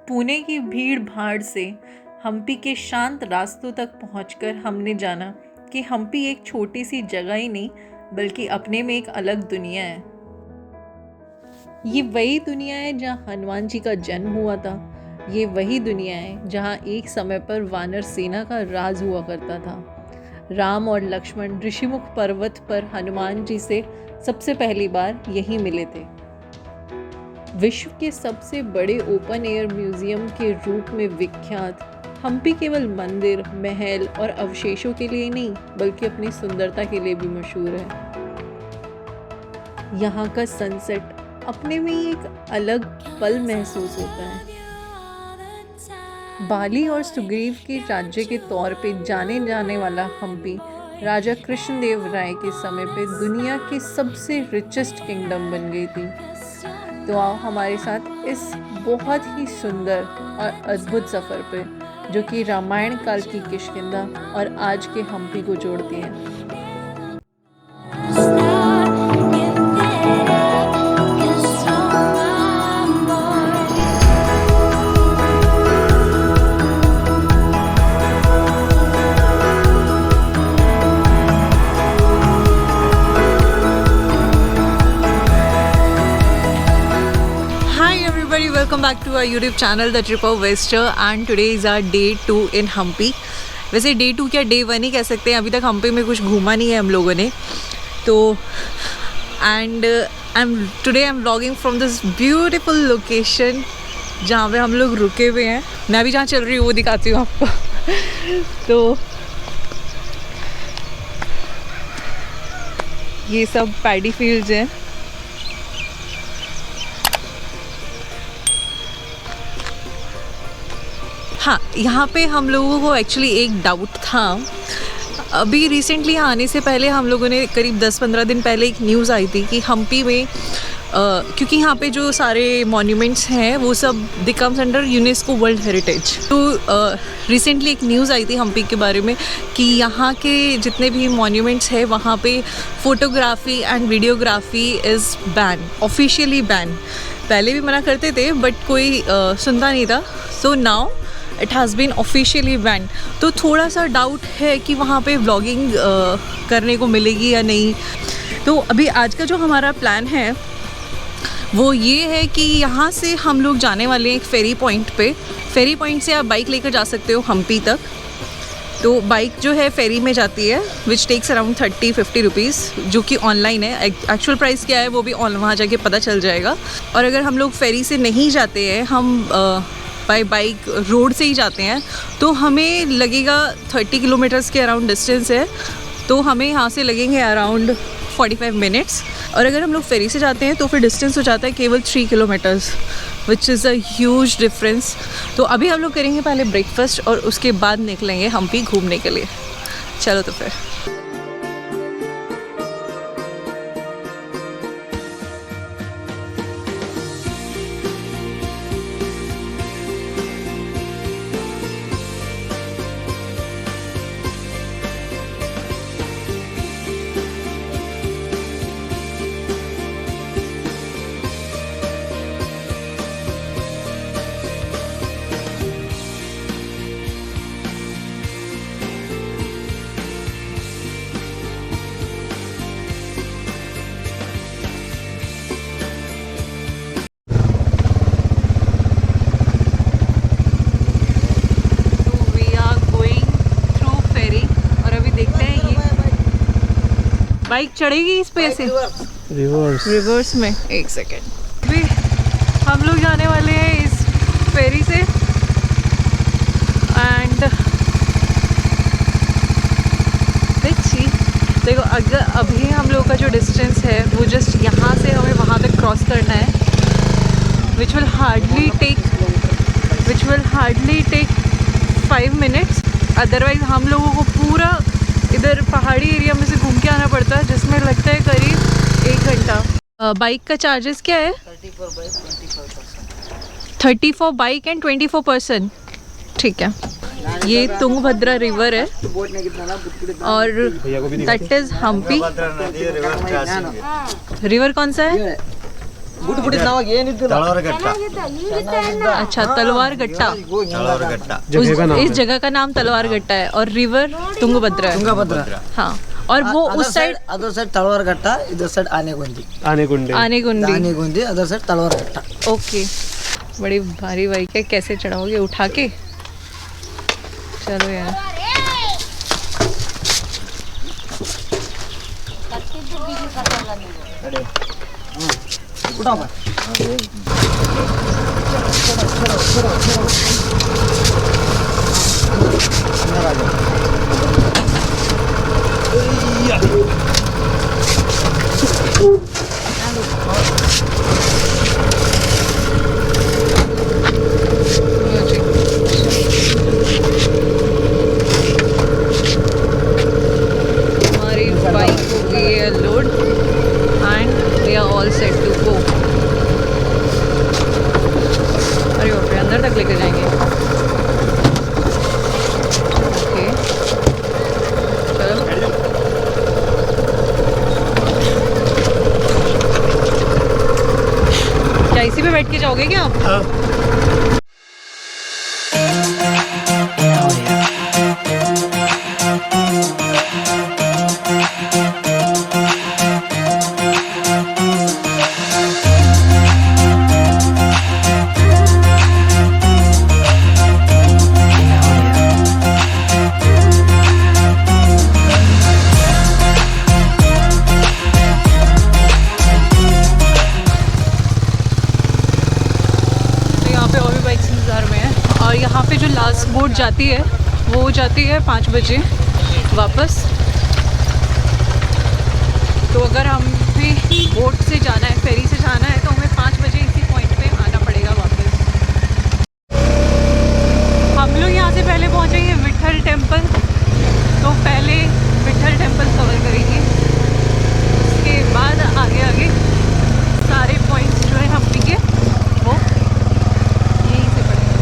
पुणे की भीड़ भाड़ से हम्पी के शांत रास्तों तक पहुंचकर हमने जाना कि हम्पी एक छोटी सी जगह ही नहीं बल्कि अपने में एक अलग दुनिया है। ये वही दुनिया है जहाँ हनुमान जी का जन्म हुआ था। ये वही दुनिया है जहाँ एक समय पर वानर सेना का राज हुआ करता था। राम और लक्ष्मण ऋषिमुख पर्वत पर हनुमान जी से सबसे पहली बार यहीं मिले थे। विश्व के सबसे बड़े ओपन एयर म्यूजियम के रूप में विख्यात हम्पी केवल मंदिर, महल और अवशेषों के लिए नहीं बल्कि अपनी सुंदरता के लिए भी मशहूर है। यहाँ का सनसेट अपने में ही एक अलग पल महसूस होता है। बाली और सुग्रीव के राज्य के तौर पे जाने जाने वाला हम्पी राजा कृष्णदेव राय के समय पे दुनिया की सबसे रिचेस्ट किंगडम बन गई थी। तो आओ हमारे साथ इस बहुत ही सुंदर और अद्भुत सफ़र पे जो कि रामायण काल की किष्किंधा और आज के हम्पी को जोड़ती है। Welcome back to our YouTube channel The Trip of Wester and today is our day 2 in Hampi। वैसे day 2 क्या day 1 ही कह सकते हैं, अभी तक हम्पी में कुछ घूमा नहीं है हम लोगों ने। तो today I'm vlogging from this beautiful location जहाँ पे हम लोग रुके हुए हैं। मैं अभी जहाँ चल रही हूँ वो दिखाती हूँ आपको। तो ये सब पैडी फील्ड्स हैं। हाँ, यहाँ पे हम लोगों को एक्चुअली एक डाउट था। अभी रिसेंटली आने से पहले हम लोगों ने करीब 10-15 दिन पहले एक न्यूज़ आई थी कि हम्पी में क्योंकि यहाँ पे जो सारे मॉन्यूमेंट्स हैं वो सब comes under UNESCO world heritage. तो रिसेंटली एक न्यूज़ आई थी हम्पी के बारे में कि यहाँ के जितने भी मॉन्यूमेंट्स हैं वहाँ पे photography and videography is ban, officially ban. पहले भी मना करते थे बट कोई सुनता नहीं था। So now it has been officially ban. तो थोड़ा सा डाउट है कि वहाँ पे व्लॉगिंग करने को मिलेगी या नहीं। तो अभी आज का जो हमारा प्लान है वो ये है कि यहाँ से हम लोग जाने वाले हैं एक फेरी पॉइंट पे। फेरी पॉइंट से आप बाइक लेकर जा सकते हो हम्पी तक। तो बाइक जो है फेरी में जाती है विच टेक्स अराउंड 30-50 रुपीज़, जो कि ऑनलाइन है। एक्चुअल प्राइस क्या है वो भी वहाँ जाके पता चल जाएगा। और अगर हम लोग फेरी से नहीं जाते हैं, हम बाई बाइक रोड से ही जाते हैं, तो हमें लगेगा 30 किलोमीटर्स के अराउंड डिस्टेंस है, तो हमें यहाँ से लगेंगे अराउंड 45 मिनट्स। और अगर हम लोग फेरी से जाते हैं तो फिर डिस्टेंस हो जाता है केवल 3 kilometres, which is a huge difference. तो अभी हम लोग करेंगे पहले ब्रेकफास्ट और उसके बाद निकलेंगे हम्पी घूमने के लिए। चलो तो फिर बाइक चढ़ेगी इस पे से रिवर्स में। एक सेकेंड, अभी हम लोग जाने वाले हैं इस फेरी से एंड देखो अगर अभी हम लोग का जो डिस्टेंस है वो जस्ट यहाँ से हमें वहाँ तक क्रॉस करना है, which will hardly take 5 minutes. Otherwise हम लोगों को पूरा इधर पहाड़ी एरिया में से घूम के आना पड़ता है जिसमें लगता है करीब 1 घंटा। बाइक का चार्जेस क्या है? 30 for bike and 20 for person. ठीक है, ये तुंगभद्रा रिवर है और दैट इज हम्पी। रिवर कौन सा है? अच्छा, तलवार गट्टा। इस जगह का नाम तलवार गट्टा है और रिवर तुंगभद्रा है। हाँ, और वो उस साइड अदर साइड तलवार गट्टा, इधर side Anegundi. Anegundi, other side तलवार गट्टा। ओके। बड़ी भारी बाइक है, कैसे चढ़ाओगे उठा के? चलो यार। हमारी बाइक हो गई है load and we are all set to go. अरे बाप रे, अंदर तक लेके जाएंगे। ओके, चलो। क्या इसी पे बैठ के जाओगे क्या आप? और यहाँ पे जो लास्ट बोट जाती है वो जाती है 5 बजे वापस। तो अगर हम भी बोट से जाना है, फेरी से जाना है, तो हमें 5 बजे इसी पॉइंट पे आना पड़ेगा वापस। हम लोग यहाँ से पहले पहुँचेंगे विट्ठल टेम्पल, तो पहले विट्ठल टेम्पल कवर करेंगे, उसके बाद आगे आगे सारे पॉइंट्स जो है हम्पी के वो यहीं से पड़ेंगे।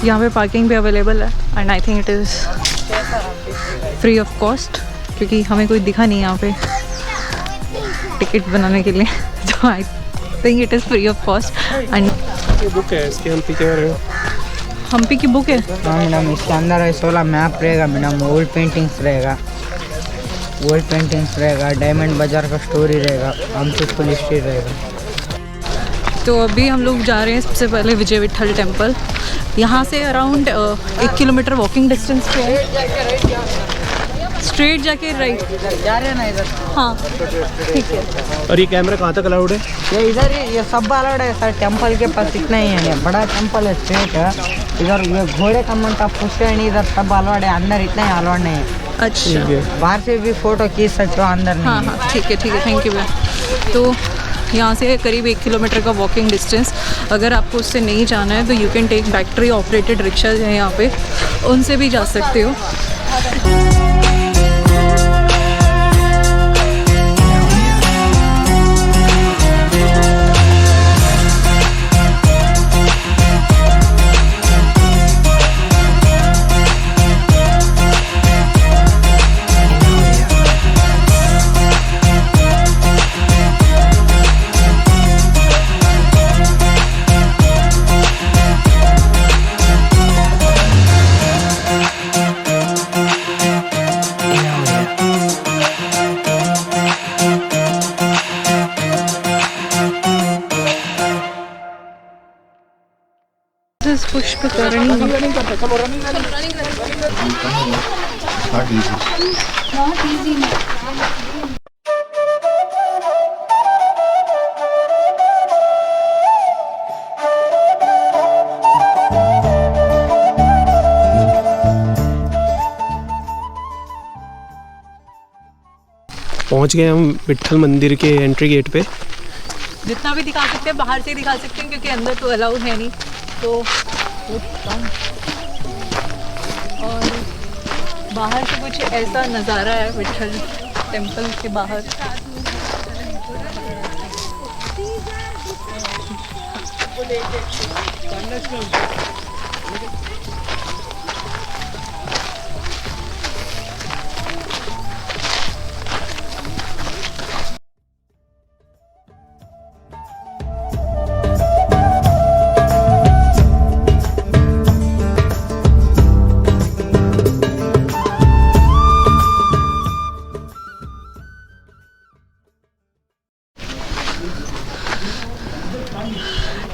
यहाँ पे पार्किंग भी अवेलेबल है and I think it is free of cost, क्योंकि हमें कोई दिखा नहीं यहाँ पे टिकट बनाने के लिए, तो I think it is free of cost. And ये बुक है इसकी, हम्पी के बारे में। हम्पी की बुक है? हाँ मैडम, इसके अंदर 16 मैप रहेगा मैडम, ओल्ड पेंटिंग्स रहेगा, डायमंड बाजार का स्टोरी रहेगा, हम्पी फुल हिस्ट्री रहेगा। तो अभी हम लोग जा रहे हैं सबसे पहले विजय विट्ठल टेम्पल। यहाँ से अराउंड 1 किलोमीटर वॉकिंग डिस्टेंस पे है। स्ट्रेट जाके राइट जा रहे हैं ना इधर? हाँ ठीक है। और ये कैमरा कहाँ तक अलाउड है? ये इधर ही, ये सब अलाउड है सर। टेम्पल के पास इतना ही है, बड़ा टेम्पल है, स्ट्रेट है। इधर ये घोड़े का मंटा पुष्करणी, इधर सब अलाउड है, अंदर इतना ही अलाउड नहीं है। अच्छा, बाहर से भी फोटो खींच सकते हो, अंदर नहीं। हाँ हाँ ठीक है, थैंक यू भैया। तो यहाँ से करीब 1 किलोमीटर का वॉकिंग डिस्टेंस। अगर आपको उससे नहीं जाना है तो you can take battery operated rickshaw है यहाँ पे, उनसे भी जा सकते हो। पुष्पकरणी पहुंच गए हम विट्ठल मंदिर के एंट्री गेट पे। जितना भी दिखा सकते हैं बाहर से दिखा सकते हैं, क्योंकि अंदर तो अलाउड है नहीं। तो और बाहर से कुछ ऐसा नज़ारा है विट्ठल टेम्पल के बाहर।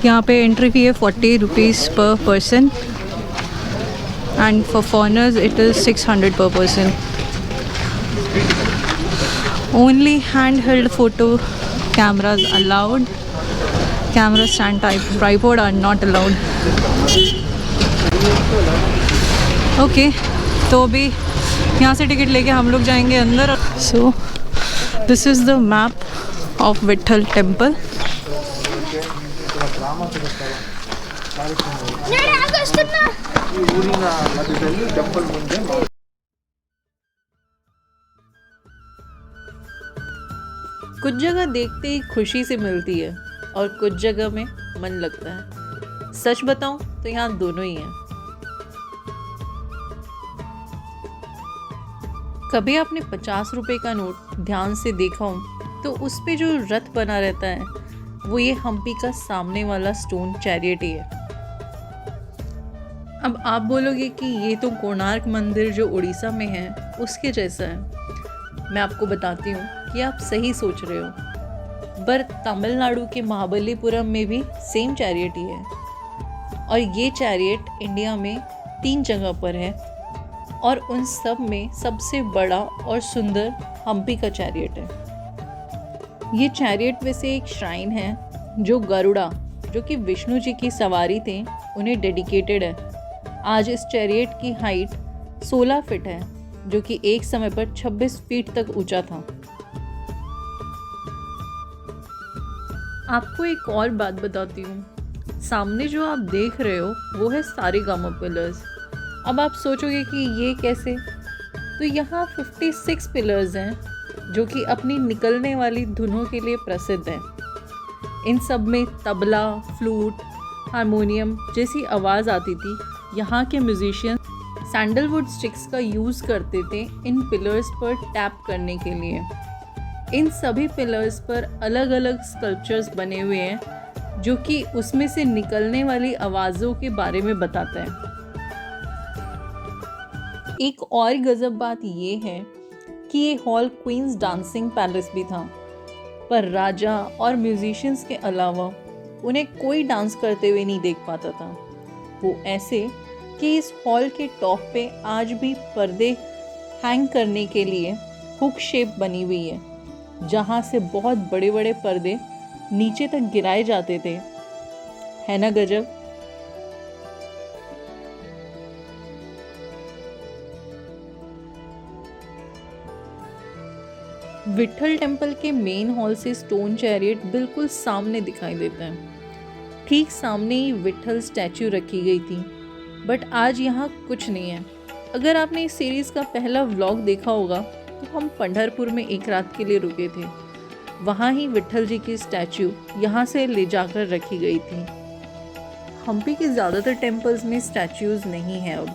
यहाँ पे एंट्री फी है 40 rupees per person and for foreigners it is 600 per person. Only hand held photo cameras allowed. Camera stand tripod are not allowed. Okay, तो अभी यहाँ से टिकट लेके हम लोग जाएंगे अंदर. So this is the map of Vitthal temple. कुछ जगह देखते ही खुशी से मिलती है और कुछ जगह में मन लगता है. सच बताऊं तो यहाँ दोनों ही हैं. कभी आपने 50 रुपए का नोट ध्यान से देखा हो तो उस पे जो रथ बना रहता है वो ये हम्पी का सामने वाला स्टोन चैरियट ही है. अब आप बोलोगे कि ये तो कोणार्क मंदिर जो उड़ीसा में है उसके जैसा है. मैं आपको बताती हूँ कि आप सही सोच रहे हो, पर तमिलनाडु के महाबलीपुरम में भी सेम चैरियट ही है. और ये चैरियट इंडिया में 3 जगह पर है और उन सब में सबसे बड़ा और सुंदर हम्पी का चैरियट है. ये चैरियट वैसे एक श्राइन है जो गरुड़ा, जो कि विष्णु जी की सवारी थे, उन्हें डेडिकेटेड है. आज इस चैरियट की हाइट 16 फीट है, जो कि एक समय पर 26 फीट तक ऊंचा था. आपको एक और बात बताती हूँ. सामने जो आप देख रहे हो वो है सारेगामा पिलर्स. अब आप सोचोगे कि ये कैसे, तो यहाँ 56 पिलर्स हैं जो कि अपनी निकलने वाली धुनों के लिए प्रसिद्ध हैं. इन सब में तबला, फ्लूट, हारमोनियम जैसी आवाज़ आती थी. यहाँ के म्यूजिशियन सैंडलवुड स्टिक्स का यूज़ करते थे इन पिलर्स पर टैप करने के लिए. इन सभी पिलर्स पर अलग अलग स्कल्पचर्स बने हुए हैं जो कि उसमें से निकलने वाली आवाज़ों के बारे में बताता है. एक और गजब बात ये है कि ये हॉल क्वींस डांसिंग पैलेस भी था, पर राजा और म्यूजिशियंस के अलावा उन्हें कोई डांस करते हुए नहीं देख पाता था. वो ऐसे कि इस हॉल के टॉप पे आज भी पर्दे हैंग करने के लिए हुक शेप बनी हुई है, जहाँ से बहुत बड़े बड़े पर्दे नीचे तक गिराए जाते थे. है ना गजब. विट्ठल टेम्पल के मेन हॉल से स्टोन चैरियट बिल्कुल सामने दिखाई देता है. ठीक सामने ही विट्ठल स्टैचू रखी गई थी, बट आज यहाँ कुछ नहीं है. अगर आपने इस सीरीज़ का पहला व्लॉग देखा होगा तो हम पंढरपुर में एक रात के लिए रुके थे. वहाँ ही विट्ठल जी की स्टैचू यहाँ से ले जाकर रखी गई थी. हम्पी के ज़्यादातर टेम्पल्स में स्टैचूज़ नहीं हैं. अब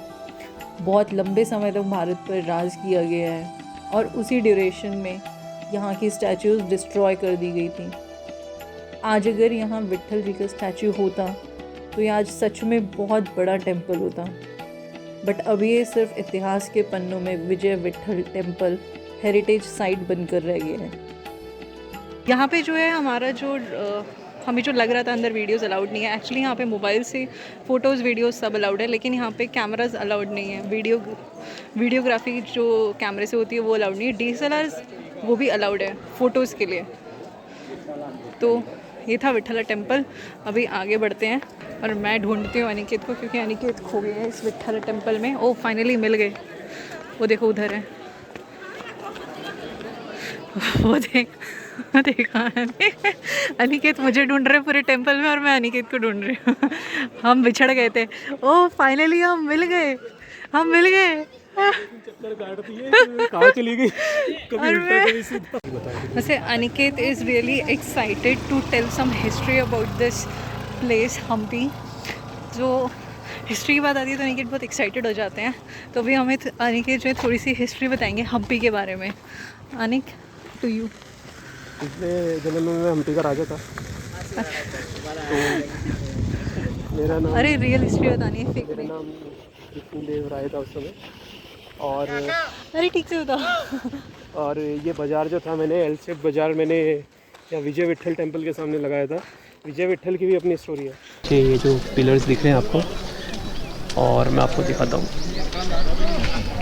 बहुत लंबे समय तक भारत पर राज किया गया है और उसी ड्यूरेशन में यहाँ की स्टैचूज़ डिस्ट्रॉय कर दी गई थी. आज अगर यहाँ विट्ठल जी का स्टैचू होता तो ये आज सच में बहुत बड़ा टेम्पल होता. बट अभी ये सिर्फ इतिहास के पन्नों में विजय विट्ठल टेम्पल हेरिटेज साइट बनकर रह गया है. यहाँ पे जो है हमारा जो हमें जो लग रहा था अंदर वीडियोस अलाउड नहीं है. एक्चुअली यहाँ पे मोबाइल से फ़ोटोज़ वीडियोस सब अलाउड है, लेकिन यहाँ पे कैमराज अलाउड नहीं है. वीडियोग्राफी जो कैमरे से होती है वो अलाउड नहीं है. DSLRs वो भी अलाउड है फ़ोटोज़ के लिए. तो ये था विट्ठल टेम्पल. अभी आगे बढ़ते हैं और मैं ढूंढती हूँ अनिकेत को, क्योंकि अनिकेत खो गए हैं इस विट्ठल टेम्पल में. ओह फाइनली मिल गए. वो देखो उधर है, वो देखा अनिकेत मुझे ढूंढ रहे पूरे टेम्पल में और मैं अनिकेत को ढूंढ रही हूँ. हम बिछड़ गए थे. ओह फाइनली हम मिल गए. कहाँ चली गई वैसे Aniket is really excited to tell some history about this place Hampi. जो हिस्ट्री की बात आती है तो अनिकेत बहुत एक्साइटेड हो जाते हैं, तो अभी हमें अनिकेत जो है थोड़ी सी हिस्ट्री बताएंगे हम्पी के बारे में। Anik, to you. पिछले जन्म में मैं हम्पी का राजा था। मेरा नाम, अरे रियल हिस्ट्री बतानी है, फेक मेरा नहीं। नाम कृष्णदेव राय था उस समय। और अरे ठीक से बताओ। और ये बाज़ार जो था, मैंने एल शेप बाज़ार मैंने या विजय विट्ठल टेम्पल के सामने लगाया था। विजय विट्ठल की भी अपनी स्टोरी है। ये जो पिलर्स दिख रहे हैं आपको, और मैं आपको दिखाता हूँ,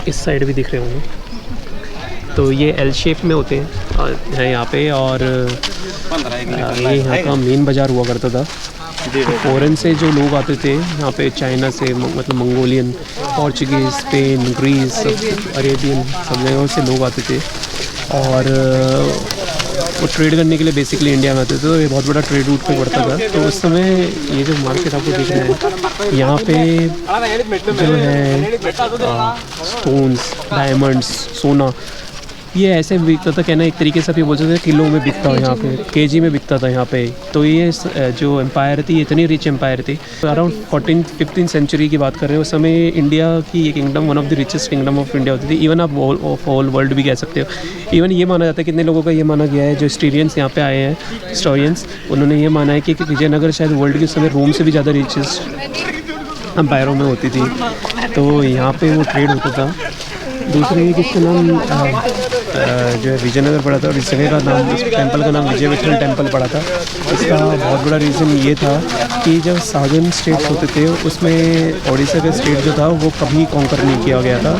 इस साइड भी दिख रहे होंगे। तो ये एल शेप में होते हैं यहाँ पे। और ये यहाँ का मेन बाज़ार हुआ करता था। फॉरेन से जो लोग आते थे यहाँ पे, चाइना से, मतलब Mongolian, Portuguese, Spain, Greece, Arabian, सब जगहों से लोग आते थे। और वो ट्रेड करने के लिए बेसिकली इंडिया में आते थे। तो ये बहुत बड़ा ट्रेड रूट पे पड़ता था। तो उस समय ये जो मार्केट आपको दिख रहा है, यहाँ पे जो है स्टोन्स, डायमंड्स, सोना, ये ऐसे बिकता था, कहना एक तरीके से आप ये बोल सकते हैं किलो में बिकता है यहाँ पे, केजी में बिकता था यहाँ पे। तो ये जो एम्पायर थी, इतनी रिच एम्पायर थी। अराउंड 14th-15th सेंचुरी की बात कर रहे हैं। उस समय इंडिया की एक kingdom, one of the richest kingdom of India होती थी। इवन आप ऑफ ऑल वर्ल्ड भी कह सकते हो। इवन ये माना जाता है, कितने लोगों का ये माना गया है, जो हिस्टोरियंस यहाँ पे आए हैं, हिस्टोरियंस, उन्होंने ये माना है कि विजयनगर शायद वर्ल्ड के उस समय रोम से भी ज़्यादा रिचेस्ट एम्पायरों में होती थी। तो यहाँ पे वो ट्रेड होता था। दूसरे किसका नाम जो है विजयनगर पड़ा था, और इस जगह का नाम, इस टेम्पल का नाम विजय विट्ठल टेम्पल पड़ा था। इसका बहुत बड़ा रीज़न ये था कि जब साउदर्न स्टेट्स होते थे, उसमें उड़ीसा का स्टेट जो था वो कभी कॉन्कर नहीं किया गया था।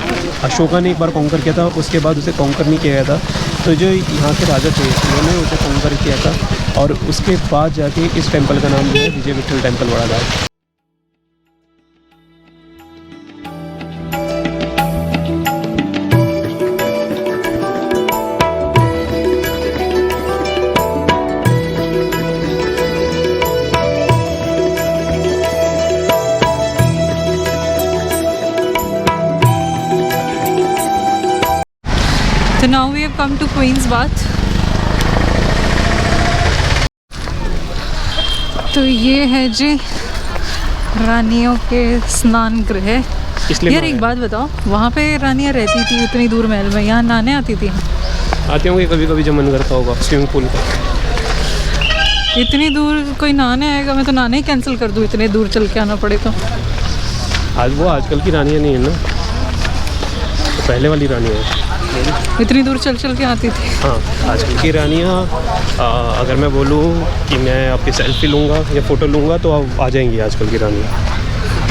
अशोका ने एक बार कॉन्कर किया था, उसके बाद उसे कॉन्कर नहीं किया गया था। तो जो यहाँ के राजा थे उन्होंने उसे कॉन्कर किया था, और उसके बाद जाके इस टेम्पल का नाम जो है विजय विट्ठल टेम्पल पड़ा था। तो now we have come to Queen's Bath. तो ये है जी रानियों के स्नान गृह। यार एक बात बताओ, वहाँ पे रानियाँ रहती थी उतनी दूर महल में, यहाँ नहाने आती थी? आते होंगे कभी कभी जब मन करता होगा स्विमिंग पूल का। इतनी दूर कोई नहाने आएगा? मैं तो नहाने ही कैंसिल कर दूँ, इतने दूर चल के आना पड़े तो। आज वो आजकल की रानियाँ नहीं है ना, तो पहले वाली रानियाँ है। इतनी दूर चल चल के आती थी। हाँ, आजकल की रानियाँ, अगर मैं बोलूँ कि मैं आपकी सेल्फी लूँगा या फ़ोटो लूँगा तो आ जाएंगी आजकल की रानियाँ।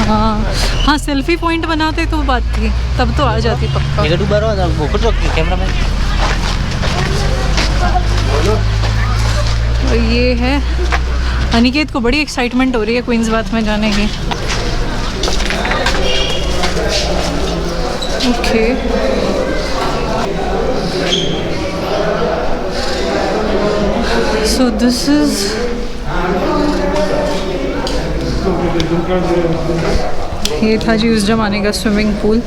हाँ हाँ, सेल्फी पॉइंट बनाते तो बात थी, तब तो आ जाती पक्का। और ये है, अनिकेत को बड़ी एक्साइटमेंट हो रही है क्वींस बाथ में जाने की। ओके, so this is ये था जी उस जमाने का स्विमिंग पूल।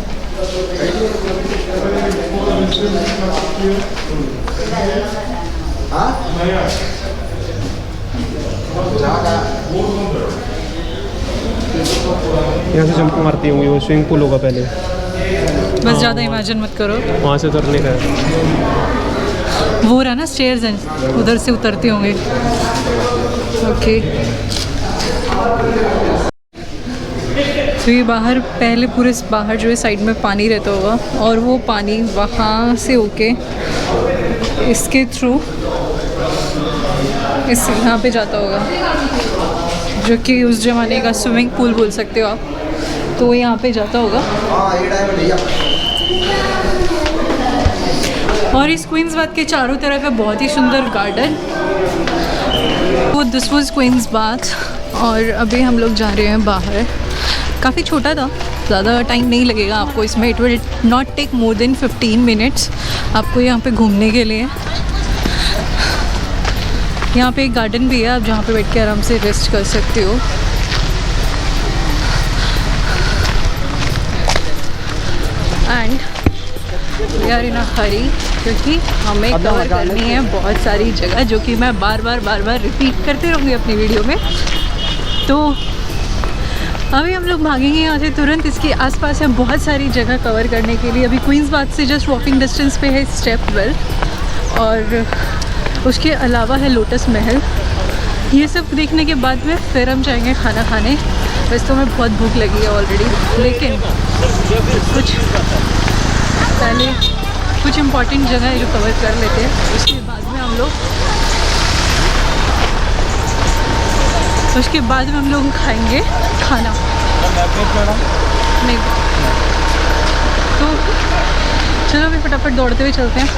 यहाँ से जंप मारती होंगी, वो स्विमिंग पूल होगा पहले। बस ज़्यादा इमेजिन मत करो। वहाँ से उतरने का है। वो रहा ना स्टेयर्स हैं, उधर से उतरते होंगे। ओके, तो ये बाहर, पहले पूरे बाहर जो है साइड में पानी रहता होगा, और वो पानी वहाँ से होके इसके थ्रू इस यहाँ पे जाता होगा, जो कि उस ज़माने का स्विमिंग पूल बोल सकते हो आप। तो वो यहाँ पे जाता होगा। और इस क्वींस बाथ के चारों तरफ है बहुत ही सुंदर गार्डन। वो दिस वाज क्वींस बाथ, और अभी हम लोग जा रहे हैं बाहर। काफ़ी छोटा था, ज़्यादा टाइम नहीं लगेगा आपको इसमें। It will not take more than 15 minutes आपको यहाँ पे घूमने के लिए। यहाँ पे एक गार्डन भी है, आप जहाँ पे बैठ के आराम से रेस्ट कर सकते हो। एंड वी आर इन अ हरी, क्योंकि हमें कवर करनी है बहुत सारी जगह, जो कि मैं बार बार रिपीट करते रहूँगी अपनी वीडियो में। तो अभी हम लोग भागेंगे यहाँ से तुरंत। इसके आसपास है बहुत सारी जगह कवर करने के लिए। अभी क्वींस बात से जस्ट वॉकिंग डिस्टेंस पे है स्टेप वेल, और उसके अलावा है लोटस महल। ये सब देखने के बाद में फिर हम जाएंगे खाना खाने। वैसे तो हमें बहुत भूख लगी है ऑलरेडी, लेकिन कुछ पहले कुछ इम्पॉर्टेंट जगह है जो कवर कर लेते हैं, उसके बाद में हम लोग खाएंगे खाना। नहीं तो चलो अभी फटाफट दौड़ते हुए चलते हैं।